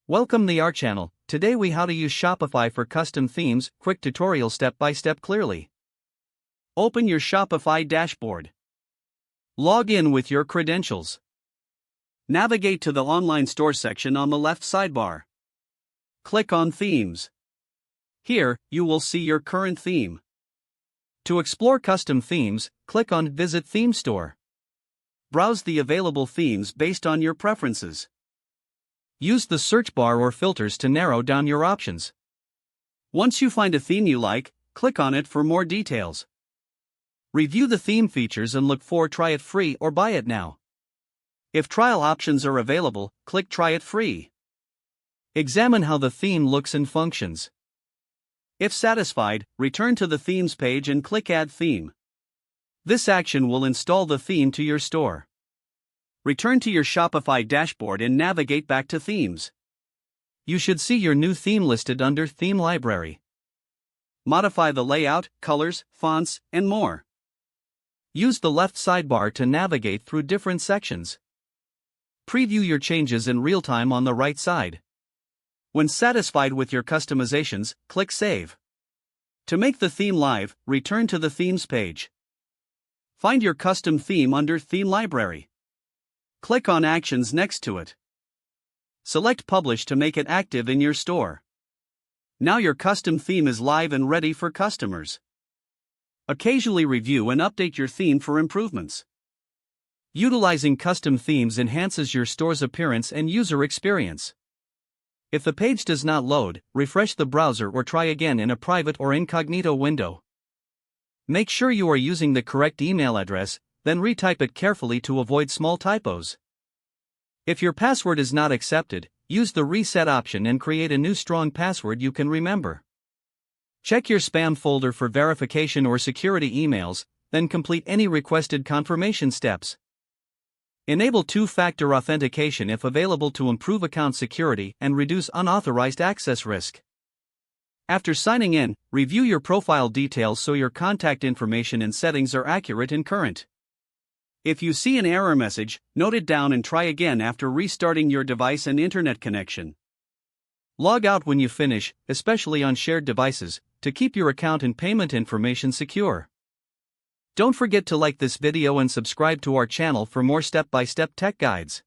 Welcome to our channel. Today we how to use Shopify for custom themes, quick tutorial step by step clearly. Open your Shopify dashboard. Log in with your credentials. Navigate to the online store section on the left sidebar. Click on Themes. Here, you will see your current theme. To explore custom themes, click on Visit Theme Store. Browse the available themes based on your preferences. Use the search bar or filters to narrow down your options. Once you find a theme you like, click on it for more details. Review the theme features and look for Try It Free or Buy It Now. If trial options are available, click Try It Free. Examine how the theme looks and functions. If satisfied, return to the Themes page and click Add Theme. This action will install the theme to your store. Return to your Shopify dashboard and navigate back to Themes. You should see your new theme listed under Theme Library. Modify the layout, colors, fonts, and more. Use the left sidebar to navigate through different sections. Preview your changes in real time on the right side. When satisfied with your customizations, click Save. To make the theme live, return to the Themes page. Find your custom theme under Theme Library. Click on Actions next to it. Select Publish to make it active in your store. Now your custom theme is live and ready for customers. Occasionally review and update your theme for improvements. Utilizing custom themes enhances your store's appearance and user experience. If the page does not load, refresh the browser or try again in a private or incognito window. Make sure you are using the correct email address, then retype it carefully to avoid small typos. If your password is not accepted, use the reset option and create a new strong password you can remember. Check your spam folder for verification or security emails, then complete any requested confirmation steps. Enable two-factor authentication if available to improve account security and reduce unauthorized access risk. After signing in, review your profile details so your contact information and settings are accurate and current. If you see an error message, note it down and try again after restarting your device and internet connection. Log out when you finish, especially on shared devices, to keep your account and payment information secure. Don't forget to like this video and subscribe to our channel for more step-by-step tech guides.